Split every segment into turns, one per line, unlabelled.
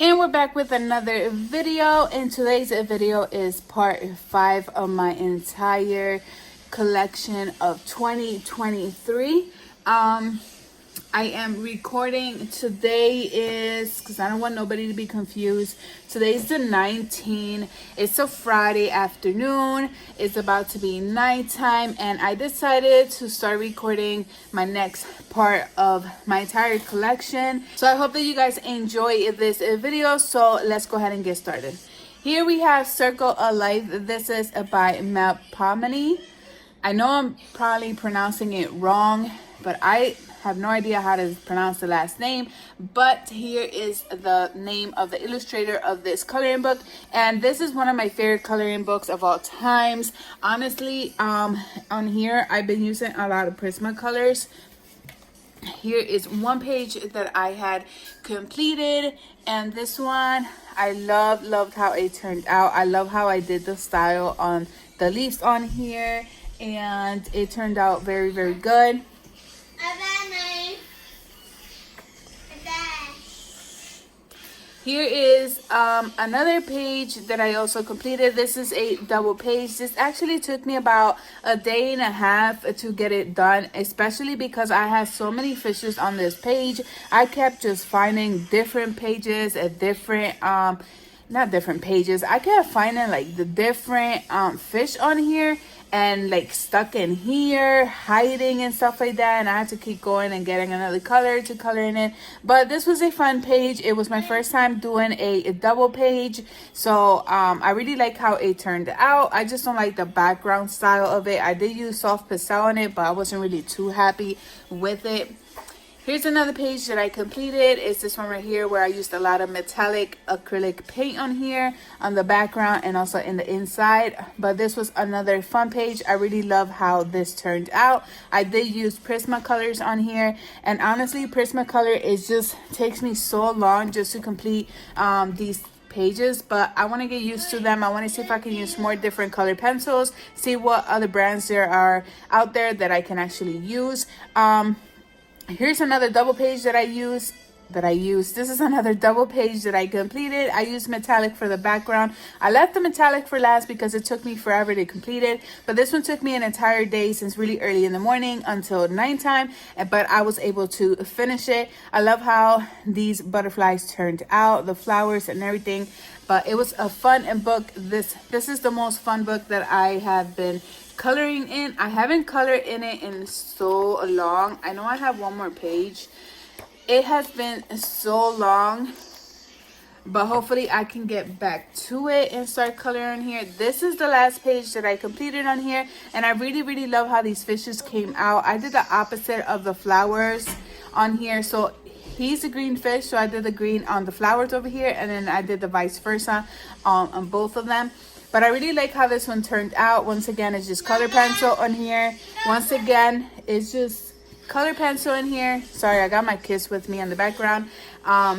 And we're back with another video, and today's video is part 5 of my entire collection of 2023. I am recording today is because I don't want nobody to be confused. Today's the 19th. It's a Friday afternoon. It's about to be nighttime, and I decided to start recording my next part of my entire collection. So I hope that you guys enjoy this video. So let's go ahead and get started. Here we have Circle of Life. This is by Mel Pomini. I know I'm probably pronouncing it wrong, but I have no idea how to pronounce the last name. But here is the name of the illustrator of this coloring book, and this is one of my favorite coloring books of all times. Honestly, on here I've been using a lot of Prismacolors. Here is one page that I had completed, and this one I loved how it turned out. I love how I did the style on the leaves on here, and it turned out very good. Here is another page that I also completed. This is a double page. This actually took me about a day and a half to get it done, especially because I had so many fishes on this page. I kept just finding different pages at different not different pages. I kept finding like the different fish on here, and like stuck in here, hiding and stuff like that, and I had to keep going and getting another color to color in it. But this was a fun page. It was my first time doing a double page, so I really like how it turned out. I just don't like the background style of it. I did use soft pastel on it, but I wasn't really too happy with it. Here's another page that I completed. It's this one right here where I used a lot of metallic acrylic paint on here, on the background and also in the inside. But this was another fun page. I really love how this turned out. I did use Prismacolors on here, and honestly, Prismacolor is just takes me so long just to complete these pages, but I want to get used to them. I want to see if I can use more different color pencils, see what other brands there are out there that I can actually use. Here's another double page that I used. This is another double page that I completed. I used metallic for the background. I left the metallic for last because it took me forever to complete it, but this one took me an entire day since really early in the morning until nighttime, but I was able to finish it. I love how these butterflies turned out, the flowers and everything, but it was a fun book. This is the most fun book that I have been coloring in. I haven't colored in it in so long. I know I have one more page. It has been so long, but hopefully I can get back to it and start coloring here. This is the last page that I completed on here, and I really love how these fishes came out. I did the opposite of the flowers on here. So he's a green fish, so I did the green on the flowers over here, and then I did the vice versa on both of them. But I really like how this one turned out. Once again, it's just color pencil on here. Once again, it's just color pencil in here. Sorry, I got my kiss with me in the background.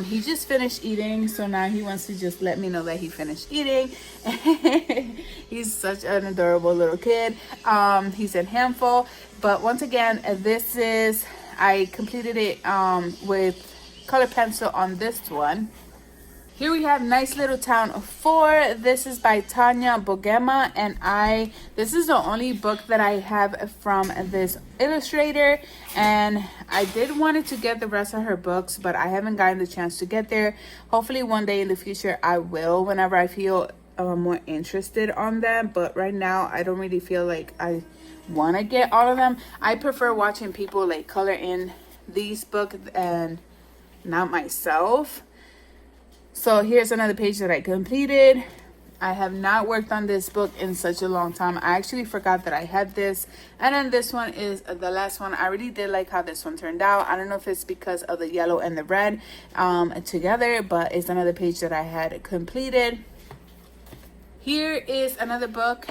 He just finished eating, so now he wants to just let me know that he finished eating. He's such an adorable little kid. He's a handful. But once again, I completed it with color pencil on this one. Here we have Nice Little Town 4. This is by Tanya Bogema, and this is the only book that I have from this illustrator, and I did wanted to get the rest of her books, but I haven't gotten the chance to get there. Hopefully one day in the future I will, whenever I feel more interested on them, but right now I don't really feel like I want to get all of them. I prefer watching people like color in these books and not myself. So here's another page that I completed. I have not worked on this book in such a long time. I actually forgot that I had this. And then this one is the last one. I really did like how this one turned out. I don't know if it's because of the yellow and the red together, but it's another page that I had completed. Here is another book.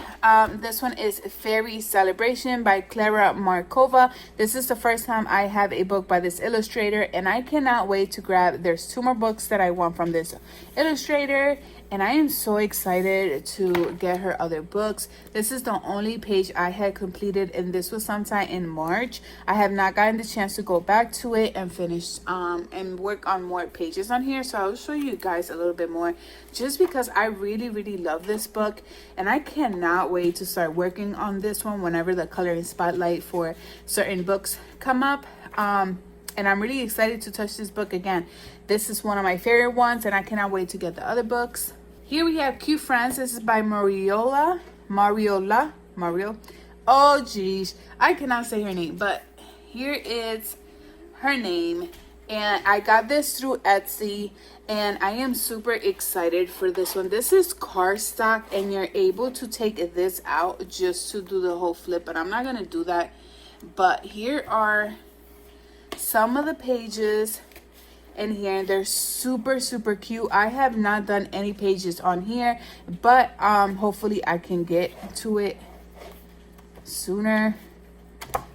This one is Fairy Celebration by Clara Markova. This is the first time I have a book by this illustrator, and I cannot wait to grab. There's 2 more books that I want from this illustrator, and I am so excited to get her other books. This is the only page I had completed, and this was sometime in March. I have not gotten the chance to go back to it and finish and work on more pages on here, so I'll show you guys a little bit more, just because I really love this book, and I cannot wait to start working on this one whenever the coloring spotlight for certain books come up. And I'm really excited to touch this book again. This is one of my favorite ones, and I cannot wait to get the other books. Here we have Cute Friends. This is by Mariola. Oh geez, I cannot say her name, but here is her name. And I got this through Etsy, and I am super excited for this one. This is cardstock, and you're able to take this out just to do the whole flip, but I'm not gonna do that. But here are some of the pages in here. They're super cute. I have not done any pages on here, but hopefully I can get to it sooner.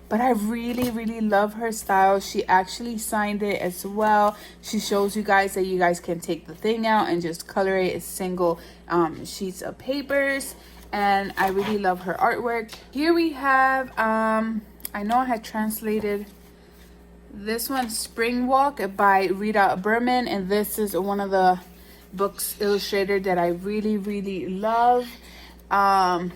But I really love her style. She actually signed it as well. She shows you guys that you guys can take the thing out and just color it as single sheets of papers. And I really love her artwork. Here we have I know I had translated this one, Spring Walk by Rita Berman, and this is one of the books illustrated that I really love. I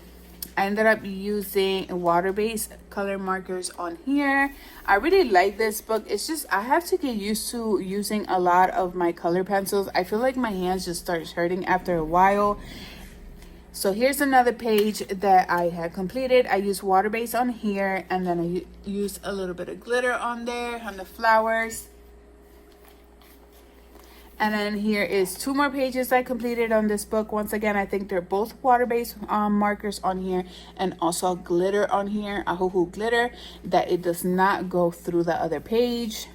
ended up using water-based color markers on here. I really like this book. It's just I have to get used to using a lot of my color pencils. I feel like my hands just start hurting after a while. So here's another page that I had completed. I used water-based on here, and then I used a little bit of glitter on there on the flowers. And then here is 2 more pages I completed on this book. Once again, I think they're both water-based markers on here, and also glitter on here, Ahuhu glitter, that it does not go through the other page.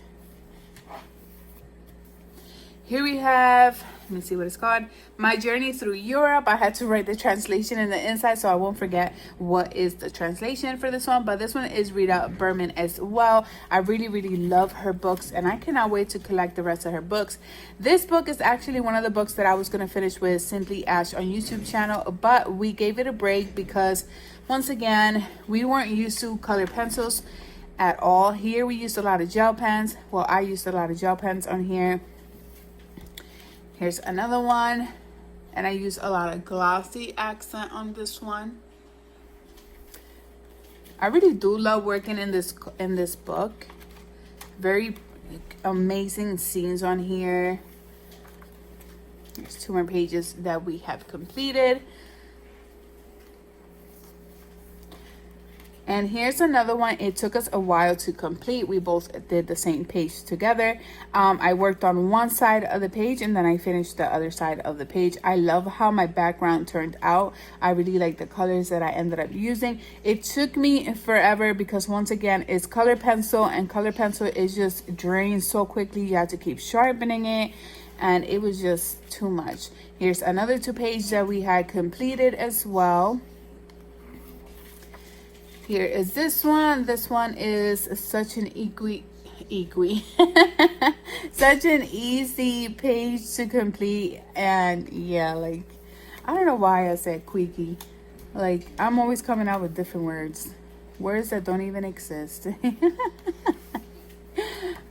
Here we have, let me see what it's called, My Journey Through Europe. I had to write the translation in the inside so I won't forget what is the translation for this one. But this one is Rita Berman as well. I really love her books, and I cannot wait to collect the rest of her books. This book is actually one of the books that I was going to finish with Simply Ash on YouTube channel, but we gave it a break because, once again, we weren't used to color pencils at all. Here we used a lot of gel pens. Well, I used a lot of gel pens on here. Here's another one, and I use a lot of glossy accent on this one. I really do love working in this book. Very amazing scenes on here. There's 2 more pages that we have completed. And here's another one. It took us a while to complete. We both did the same page together. I worked on one side of the page, and then I finished the other side of the page. I love how my background turned out. I really like the colors that I ended up using. It took me forever because, once again, it's color pencil, and color pencil is just drained so quickly. You have to keep sharpening it, and it was just too much. Here's another 2 pages that we had completed as well. Here is this one. This one is such an such an easy page to complete. And yeah, like, I don't know why I said queaky. Like, I'm always coming out with different words that don't even exist.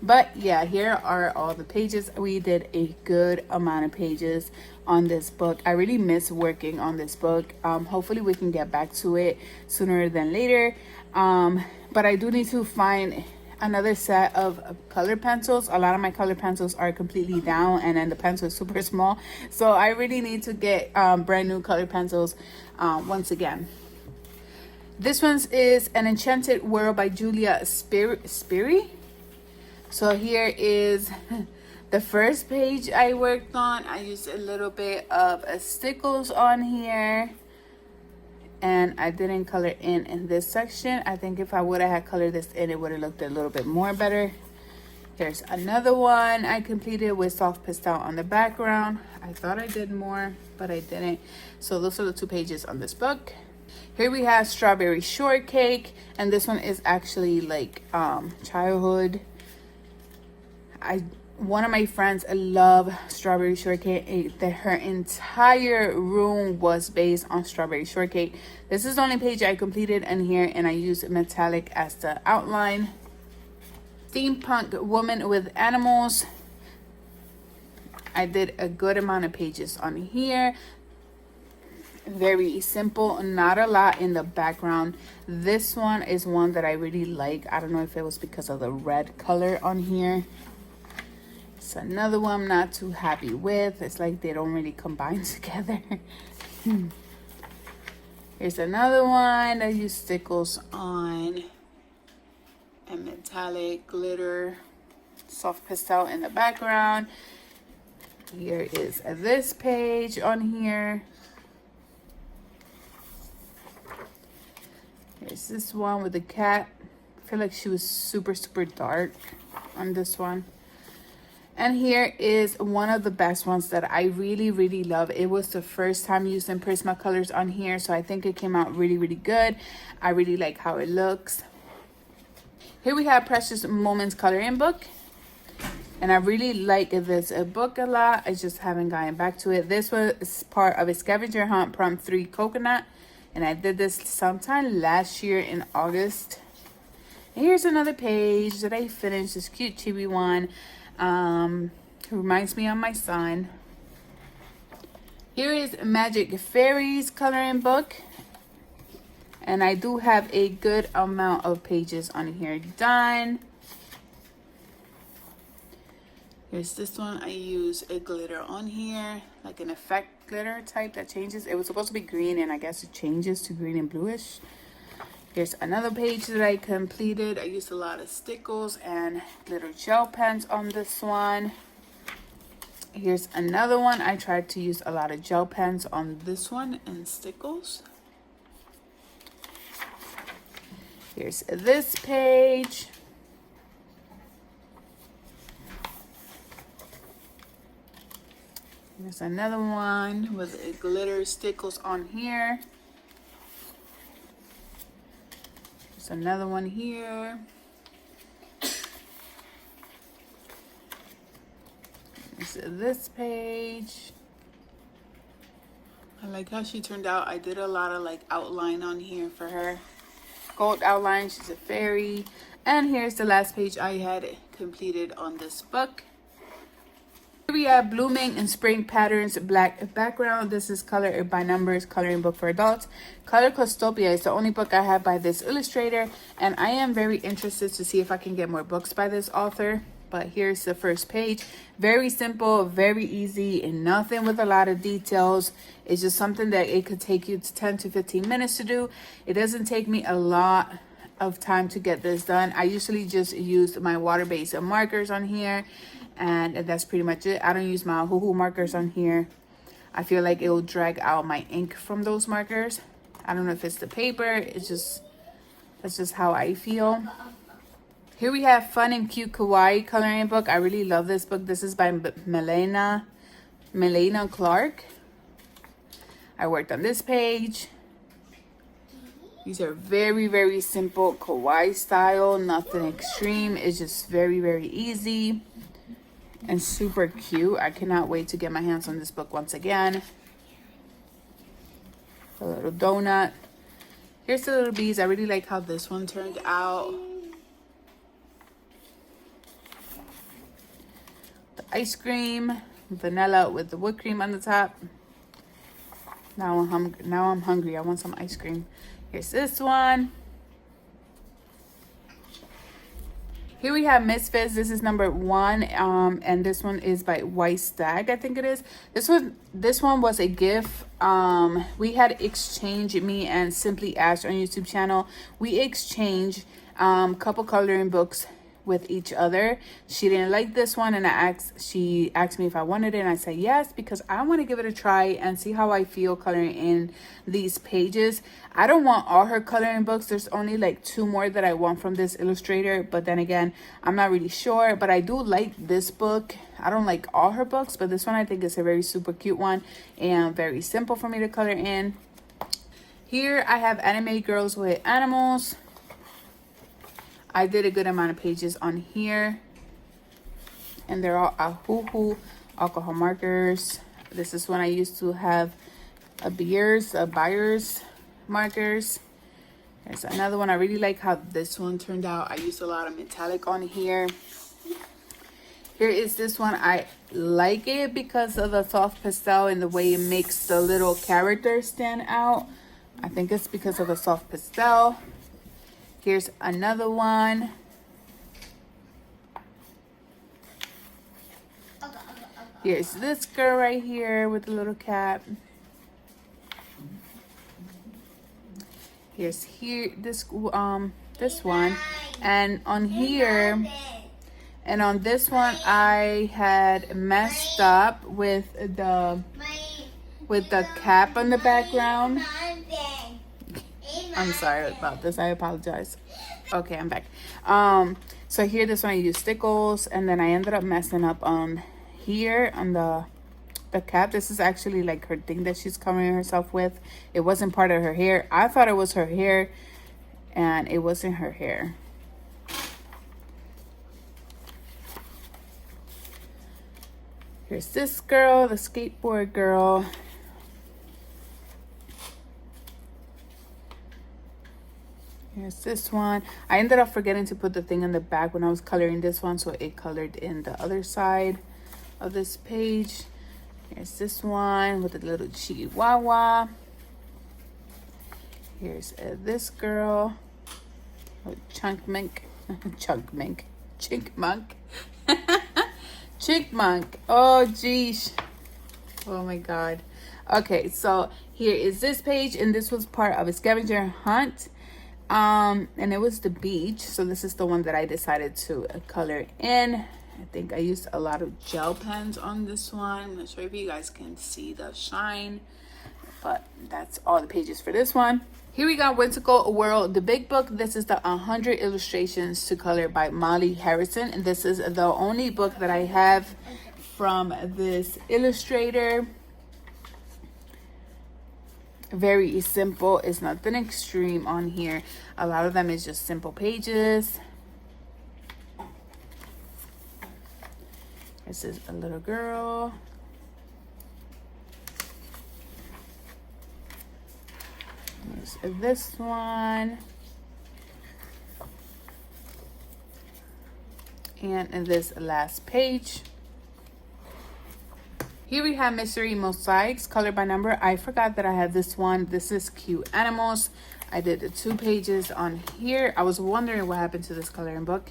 But yeah, here are all the pages. We did a good amount of pages on this book. I really miss working on this book. Hopefully we can get back to it sooner than later. But I do need to find another set of color pencils. A lot of my color pencils are completely down, and then the pencil is super small. So I really need to get brand new color pencils once again. This one is An Enchanted World by Julia Sperry. So here is the first page I worked on. I used a little bit of stickles on here, and I didn't color in this section. I think if I would have had colored this in, it would have looked a little bit more better. Here's another one I completed with soft pastel on the background. I thought I did more, but I didn't. So those are the 2 pages on this book. Here we have Strawberry Shortcake, and this one is actually like childhood. One of my friends love Strawberry Shortcake. Her entire room was based on Strawberry Shortcake. This is the only page I completed in here, and I used metallic as the outline. Steampunk Woman with Animals. I did a good amount of pages on here. Very simple, not a lot in the background. This one is one that I really like. I don't know if it was because of the red color on here. It's another one I'm not too happy with. It's like they don't really combine together. Here's another one. I use stickles on and metallic glitter, soft pastel in the background. Here is this page on here. Here's this one with the cat. I feel like she was super dark on this one. And here is one of the best ones that I really love. It was the first time using Prismacolors on here, so I think it came out really good. I really like how it looks. Here we have Precious Moments coloring book, and I really like this book a lot. I just haven't gotten back to it. This was part of a scavenger hunt prompt 3 coconut, and I did this sometime last year in August. And here's another page that I finished, this cute chibi one. Reminds me of my son. Here is Magic Fairies coloring book, and I do have a good amount of pages on here done. Here's this one. I use a glitter on here, like an effect glitter type that changes. It was supposed to be green, and I guess it changes to green and bluish. Here's another page that I completed. I used a lot of stickles and glitter gel pens on this one. Here's another one. I tried to use a lot of gel pens on this one and stickles. Here's this page. Here's another one with glitter stickles on here. There's another one here. There's this page. I like how she turned out. I did a lot of like outline on here for her. Gold outline. She's a fairy. And here's the last page I had completed on this book. Here we have Blooming in Spring Patterns, black background. This is Color by Numbers coloring book for adults. Color Costopia is the only book I have by this illustrator, and I am very interested to see if I can get more books by this author. But here's the first page. Very simple, very easy, and nothing with a lot of details. It's just something that it could take you 10 to 15 minutes to do. It doesn't take me a lot of time to get this done. I usually just use my water-based markers on here, and that's pretty much it. I don't use my Hoo-Hoo markers on here. I feel like it will drag out my ink from those markers. I don't know if it's the paper. That's just how I feel. Here we have Fun and Cute Kawaii coloring book. I really love this book. This is by Melena Clark. I worked on this page. These are very, very simple kawaii style, nothing extreme. It's just very, very easy and super cute. I cannot wait to get my hands on this book once again. A little donut. Here's the little bees. I really like how this one turned out. The ice cream, vanilla with the whipped cream on the top. Now I'm hungry. I want some ice cream. Here's this one. Here we have Misfits. This is number 1, and this one is by White Stag, I think it is. This one was a gift. We had exchanged, me and Simply Ash on YouTube channel. We exchanged couple coloring books with each other. She didn't like this one, and she asked me if I wanted it, and I said yes, because I want to give it a try and see how I feel coloring in these pages. I don't want all her coloring books. There's only like 2 more that I want from this illustrator, but then again, I'm not really sure. But I do like this book. I don't like all her books, but this one I think is a very super cute one and very simple for me to color in. Here I have Anime Girls with Animals. I did a good amount of pages on here, and they're all Ahuhu alcohol markers. This is when I used to have a buyer's markers. There's another one. I really like how this one turned out. I used a lot of metallic on here. Here is this one. I like it because of the soft pastel and the way it makes the little characters stand out. I think it's because of the soft pastel. Here's another one. Here's this girl right here with the little cap. Here's this one, and on here, and on this one I had messed up with the cap on the background. I'm sorry about this. I apologize. Okay, I'm back. So here, this one I used stickles, and then I ended up messing up on here on the cap. This is actually like her thing that she's covering herself with. It wasn't part of her hair. I thought it was her hair, and it wasn't her hair. Here's this girl, the skateboard girl. Here's this one. I ended up forgetting to put the thing in the back when I was coloring this one, so it colored in the other side of this page. Here's this one with a little chihuahua. Here's this girl, chipmunk. Oh geez, oh my god. Okay, so here is this page, and this was part of a scavenger hunt, and it was the beach. So this is the one that I decided to color in. I think I used a lot of gel pens on this one. I'm not sure if you guys can see the shine, but that's all the pages for this one. Here we got Whimsical World, the big book. This is the 100 illustrations to color by Molly Harrison, and this is the only book that I have from this illustrator. Very simple. It's nothing extreme on here. A lot of them is just simple pages. This is a little girl. There's this one. And this last page. Here we have Mystery Mosaics, color by number. I forgot that I had this one. This is Cute Animals. I did the 2 pages on here. I was wondering what happened to this coloring book.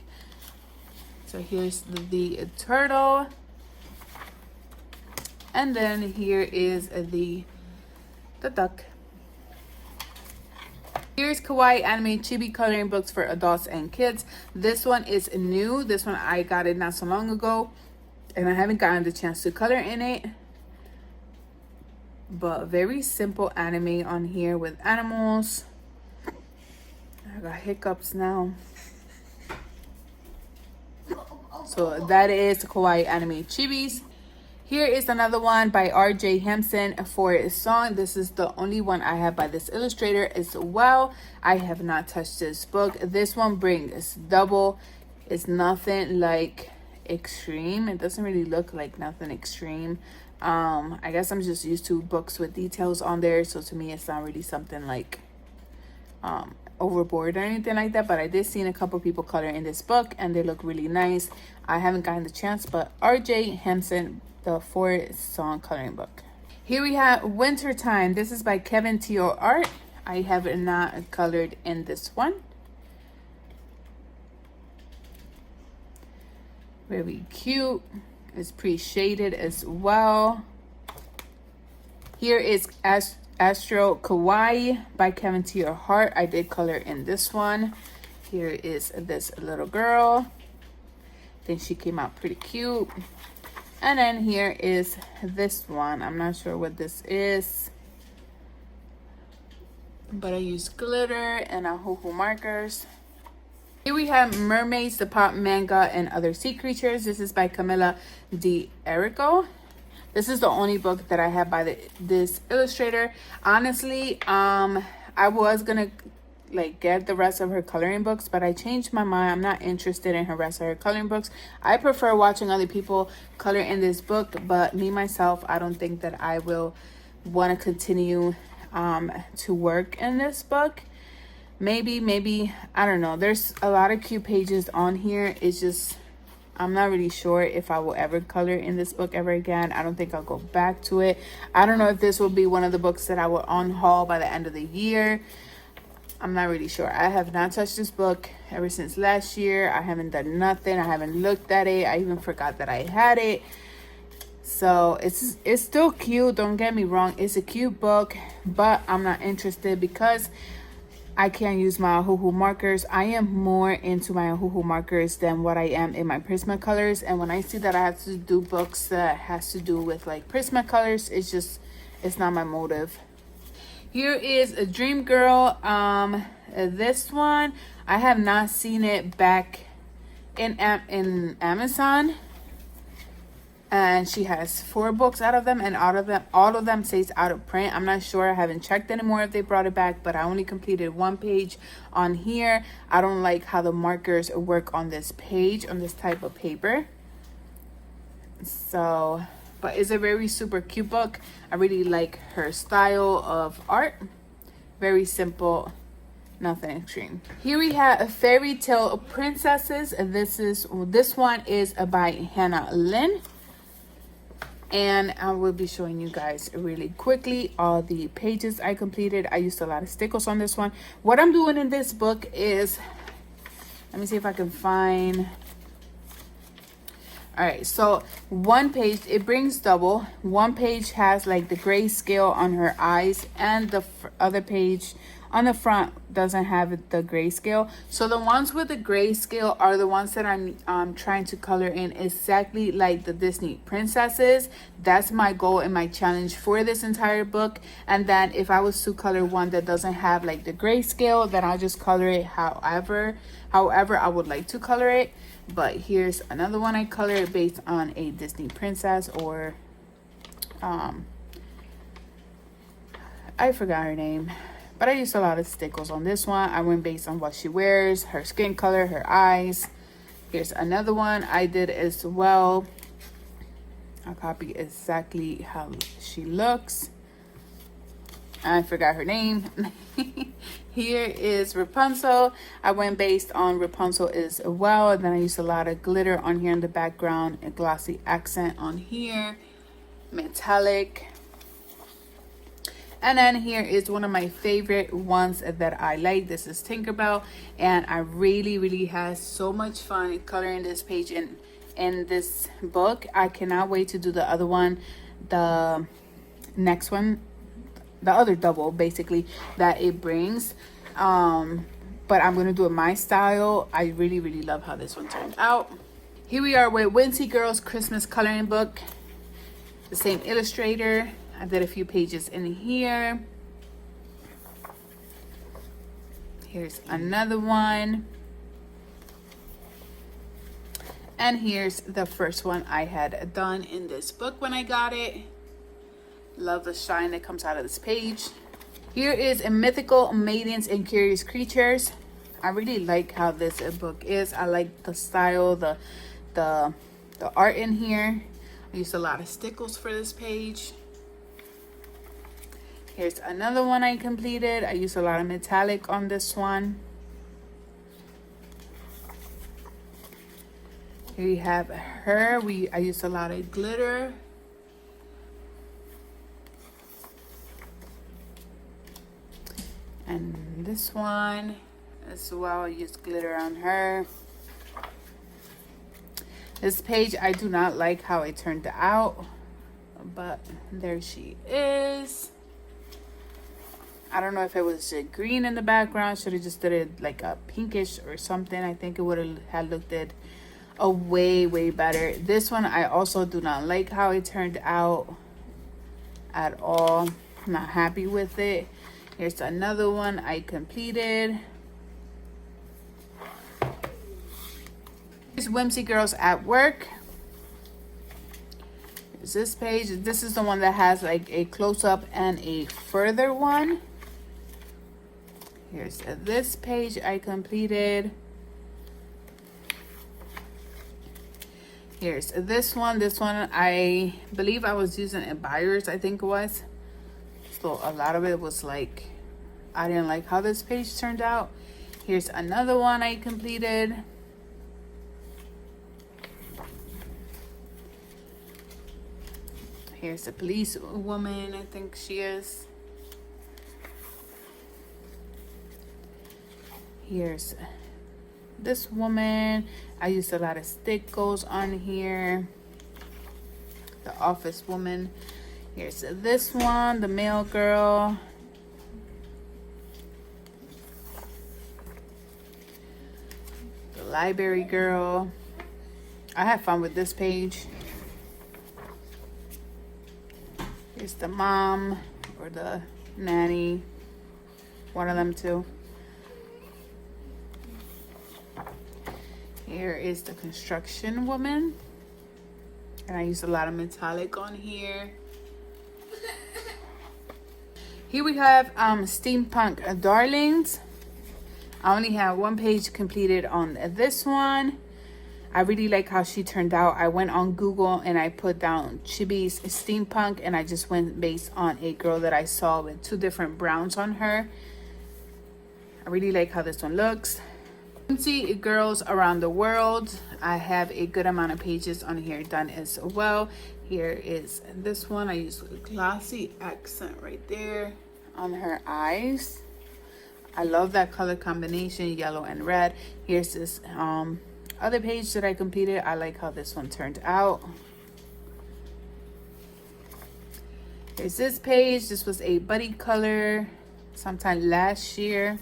So here's the turtle. And then here is the duck. Here's Kawaii Anime Chibi coloring books for adults and kids. This one is new. This one I got it not so long ago, and I haven't gotten the chance to color in it. But very simple anime on here with animals. I got hiccups now. So that is Kawaii Anime Chibis. Here is another one by R.J. Hempson for a song. This is the only one I have by this illustrator as well. I have not touched this book. This one brings double. It's nothing like extreme. It doesn't really look like nothing extreme. I guess I'm just used to books with details on there. So to me, it's not really something like overboard or anything like that, but I did see a couple people color in this book and they look really nice. I haven't gotten the chance, but R.J. Hempson, the 4-song coloring book. Here we have Wintertime. This is by Kevin Teo Art. I have not colored in this one. Very cute. It's pre-shaded as well. Here is Astro Kawaii by Kevin Teo Art. I did color in this one. Here is this little girl. think she came out pretty cute. And then here is this one. I'm not sure what this is, but I use glitter and Ohuhu markers. Here we have Mermaids, the Pop Manga, and Other Sea Creatures. This is by Camila D'Errico. This is the only book that I have by this illustrator. Honestly, I was gonna like get the rest of her coloring books, but I changed my mind. I'm not interested in her rest of her coloring books. I prefer watching other people color in this book, but me myself, I don't think that I will want to continue to work in this book. Maybe I don't know. There's a lot of cute pages on here. It's just I'm not really sure if I will ever color in this book ever again. I don't think I'll go back to it. I don't know if this will be one of the books that I will unhaul by the end of the year. I'm not really sure. I have not touched this book ever since last year. I haven't done nothing. I haven't looked at it. I even forgot that I had it. So it's still cute. Don't get me wrong. It's a cute book, but I'm not interested because I can't use my Ohuhu markers. I am more into my Ohuhu markers than what I am in my Prismacolors. And when I see that I have to do books that has to do with like Prismacolors, it's not my motive. Here is a Dream Girl. This one I have not seen it back in Amazon, and she has 4 books out of them, and all of them says out of print. I'm not sure. I haven't checked anymore if they brought it back, but I only completed 1 page on here. I don't like how the markers work on this page, on this type of paper. So, but it's a very super cute book. I really like her style of art. Very simple, nothing extreme. Here we have a Fairy Tale Princesses. This one is by Hannah Lynn. And I will be showing you guys really quickly all the pages I completed. I used a lot of stickers on this one. What I'm doing in this book is, let me see if I can find. All right, so 1 page, it brings double. 1 page has like the grayscale on her eyes, and the other page on the front doesn't have the grayscale. So the ones with the grayscale are the ones that I'm trying to color in exactly like the Disney princesses. That's my goal and my challenge for this entire book. And then if I was to color one that doesn't have like the grayscale, then I'll just color it however I would like to color it. But here's another one I colored based on a Disney princess, or I forgot her name, but I used a lot of stickers on this one. I went based on what she wears, her skin color, her eyes. Here's another one I did as well. I'll copy exactly how she looks. I forgot her name. Here is Rapunzel. I went based on Rapunzel as well. And then I used a lot of glitter on here in the background, a glossy accent on here, metallic. And then here is one of my favorite ones that I like. This is Tinkerbell, and I really had so much fun coloring this page in this book. I cannot wait to do the other one, the next one, the other double basically that it brings. But I'm gonna do it my style. I really love how this one turned out. Here we are with Whimsy Girls Christmas coloring book, the same illustrator. I did a few pages in here. Here's another one, and here's the first one I had done in this book when I got it. Love the shine that comes out of this page. Here is a Mythical Maidens and Curious Creatures. I really like how this book is. I like the style, the art in here. I used a lot of stickles for this page. Here's another one I completed. I used a lot of metallic on this one. Here you have her. I used a lot of glitter. And this one as well, I used glitter on her. This page, I do not like how it turned out, but there she is. I don't know if it was green in the background. Should have just did it like a pinkish or something. I think it would have looked a way better. This one I also do not like how it turned out at all. I'm not happy with it. Here's another one I completed. Here's Whimsy Girls at Work. Here's this page. This is the one that has like a close-up and a further one. Here's this page I completed. Here's this one. This one I believe I was using a buyer's, I think it was. So a lot of it was like, I didn't like how this page turned out. Here's another one I completed. Here's a police woman, I think she is. Here's this woman. I used a lot of stickles on here. The office woman. Here's this one, the mail girl. The library girl. I had fun with this page. Here's the mom or the nanny. One of them two. Here is the construction woman. And I used a lot of metallic on here. Here we have Steampunk Darlings. I only have one page completed on this one. I really like how she turned out. I went on Google and I put down Chibi's Steampunk, and I just went based on a girl that I saw with two different browns on her. I really like how this one looks. Whimsy Girls Around the World. I have a good amount of pages on here done as well. Here is this one. I use a glossy accent right there on her eyes. I love that color combination, yellow and red. Here's this other page that I completed. I like how this one turned out. Here's this page. This was a buddy color sometime last year.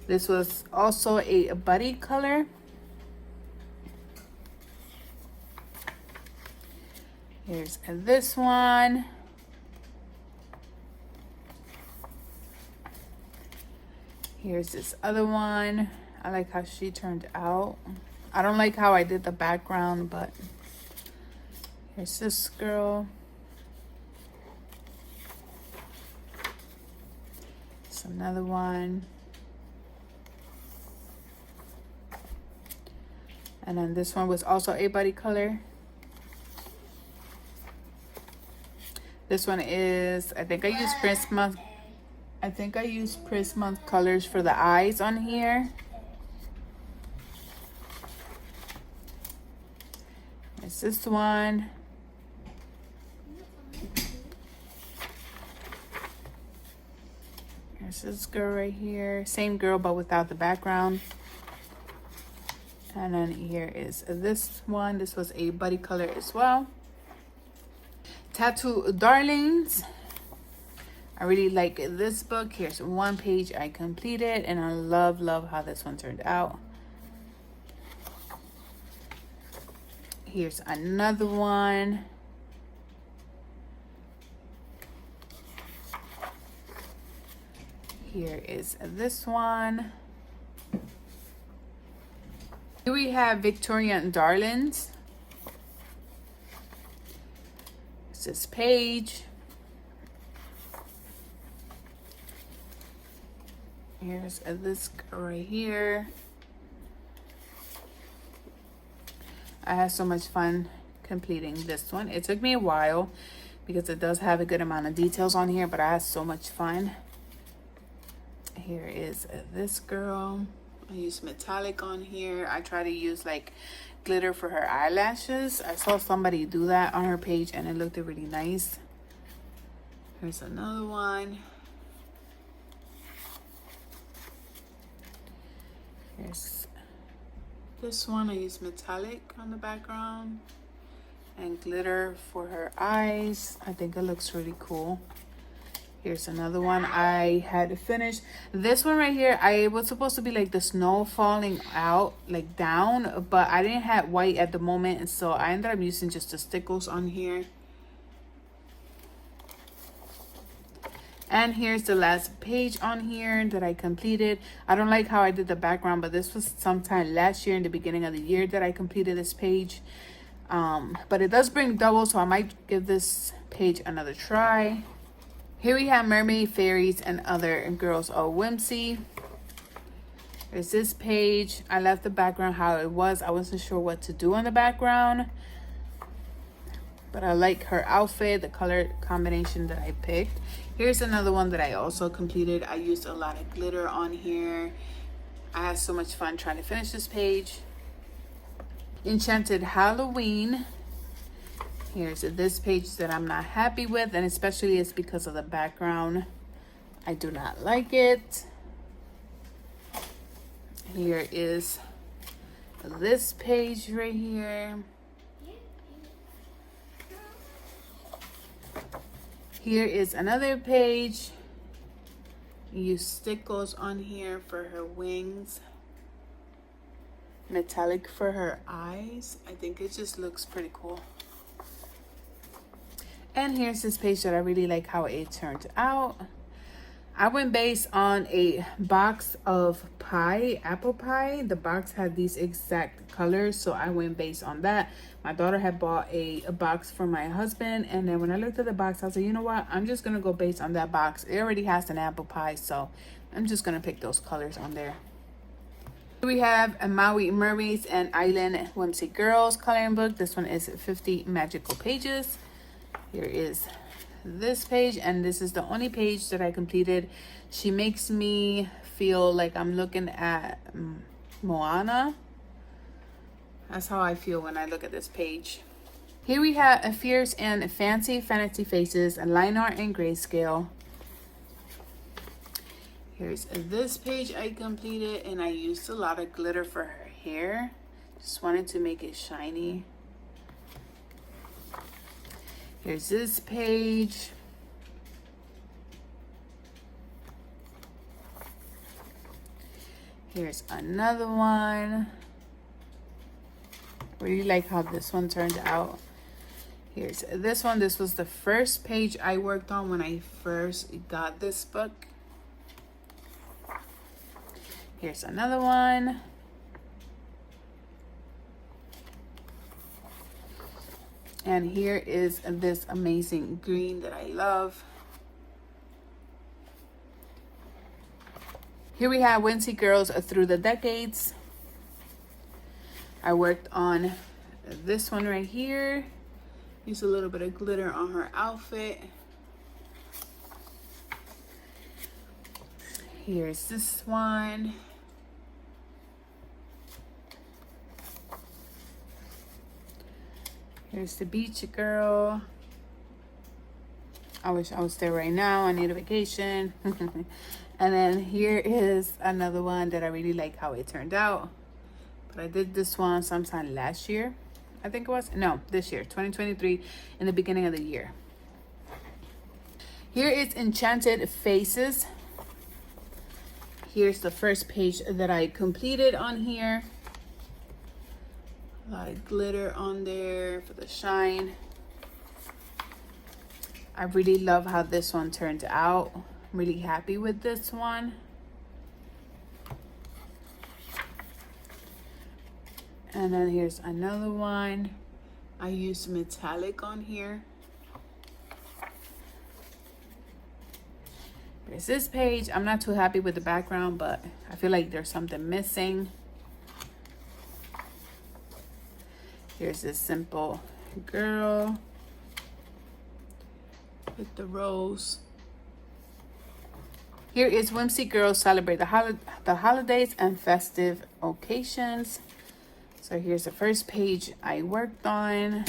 This was also a buddy color. Here's this one. Here's this other one. I like how she turned out. I don't like how I did the background, but here's this girl. It's another one. And then this one was also a buddy color. This one is, I think I used Prisma. I think I used Prisma colors for the eyes on here. It's this one. There's this girl right here. Same girl, but without the background. And then here is this one. This was a buddy color as well. Tattoo Darlings. I really like this book. Here's one page I completed, and I love how this one turned out. Here's another one. Here is this one. Here we have Victorian Darlings. It's this page. Here's this right here. I had so much fun completing this one. It took me a while because it does have a good amount of details on here, but I had so much fun. Here is this girl. I use metallic on here. I try to use like glitter for her eyelashes. I saw somebody do that on her page and it looked really nice. Here's another one. Here's this one. I use metallic on the background and glitter for her eyes. I think it looks really cool. Here's another one I had to finish. This one right here, I was supposed to be like the snow falling out, like down, but I didn't have white at the moment, and so I ended up using just the stickles on here. And here's the last page on here that I completed. I don't like how I did the background, but this was sometime last year in the beginning of the year that I completed this page. But it does bring double, so I might give this page another try. Here we have Mermaid, Fairies, and Other Girls of Whimsy. There's this page. I left the background how it was. I wasn't sure what to do on the background, but I like her outfit, the color combination that I picked. Here's another one that I also completed. I used a lot of glitter on here. I had so much fun trying to finish this page. Enchanted Halloween. Here's this page that I'm not happy with, and especially it's because of the background. I do not like it. Here is this page right here. Here is another page. Use stickles on here for her wings. Metallic for her eyes. I think it just looks pretty cool. And here's this page that I really like how it turned out. I went based on a box of pie, apple pie. The box had these exact colors, so I went based on that. My daughter had bought a box for my husband, and then when I looked at the box, I was like, you know what? I'm just gonna go based on that box. It already has an apple pie, so I'm just gonna pick those colors on there. We have a Maui Mermaids and Island Whimsy Girls coloring book. This one is 50 magical pages. Here is this page, and this is the only page that I completed. She makes me feel like I'm looking at Moana. That's how I feel when I look at this page. Here we have a Fierce and Fancy Faces, a line art and grayscale. Here's this page I completed, and I used a lot of glitter for her hair. Just wanted to make it shiny. Here's this page. Here's another one. Really like how this one turned out. Here's this one. This was the first page I worked on when I first got this book. Here's another one. And here is this amazing green that I love. Here we have Whimsy Girls Through the Decades. I worked on this one right here. Use a little bit of glitter on her outfit. Here's this one. Here's the beach girl. I wish I was there right now. I need a vacation. And then here is another one that I really like how it turned out. But I did this one sometime last year. I think it was. No, this year, 2023, in the beginning of the year. Here is Enchanted Faces. Here's the first page that I completed on here. A lot of glitter on there for the shine. I really love how this one turned out. I'm really happy with this one. And then here's another one. I used metallic on here. There's this page. I'm not too happy with the background, but I feel like there's something missing. Here's this simple girl with the rose. Here is Whimsy Girls Celebrate the Holidays and Festive Occasions. So here's the first page I worked on.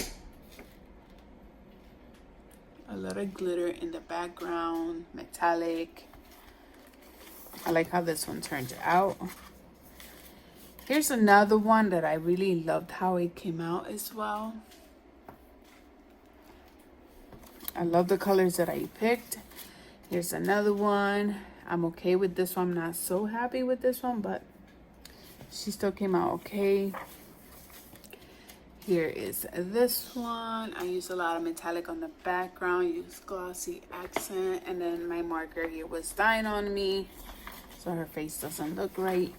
A lot of glitter in the background, metallic. I like how this one turned out. Here's another one that I really loved how it came out as well. I love the colors that I picked. Here's another one. I'm okay with this one. I'm not so happy with this one, but she still came out okay. Here is this one. I use a lot of metallic on the background, use glossy accent, and then my marker here was dying on me, so her face doesn't look right.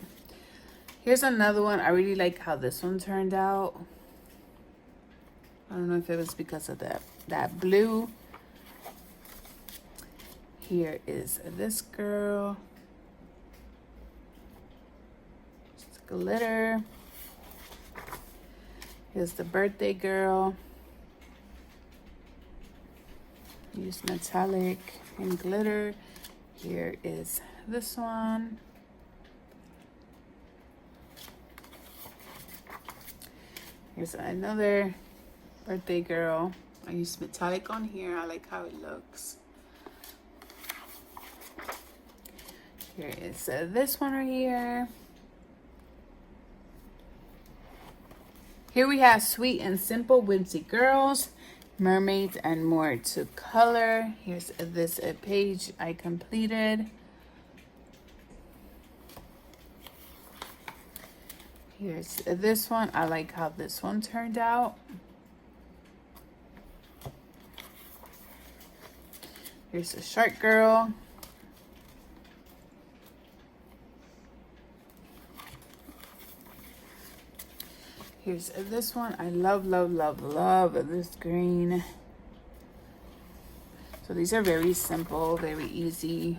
Here's another one. I really like how this one turned out. I don't know if it was because of that blue. Here is this girl. It's glitter. Here's the birthday girl. Use metallic and glitter. Here is this one. Here's another birthday girl. I use metallic on here. I like how it looks. Here is this one right here. Here we have Sweet and Simple Whimsy Girls, Mermaids and More to Color. Here's this page I completed. Here's this one. I like how this one turned out. Here's a Shark Girl. Here's this one. I love, love, love, love this green. So these are very simple, very easy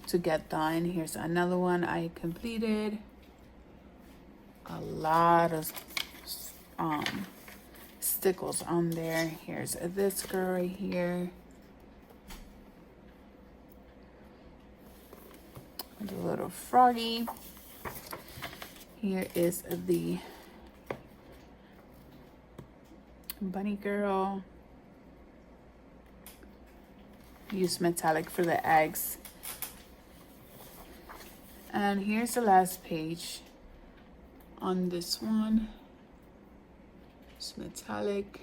to get done. Here's another one I completed. A lot of stickles on there. Here's this girl right here. And a little froggy. Here is the bunny girl. Use metallic for the eggs. And here's the last page on this one. It's metallic.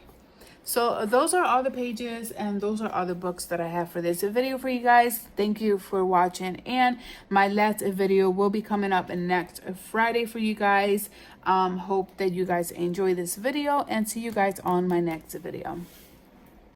So those are all the pages and those are all the books that I have for this video for you guys. Thank you for watching, and my last video will be coming up next Friday for you guys. Hope that you guys enjoy this video, and see you guys on my next video.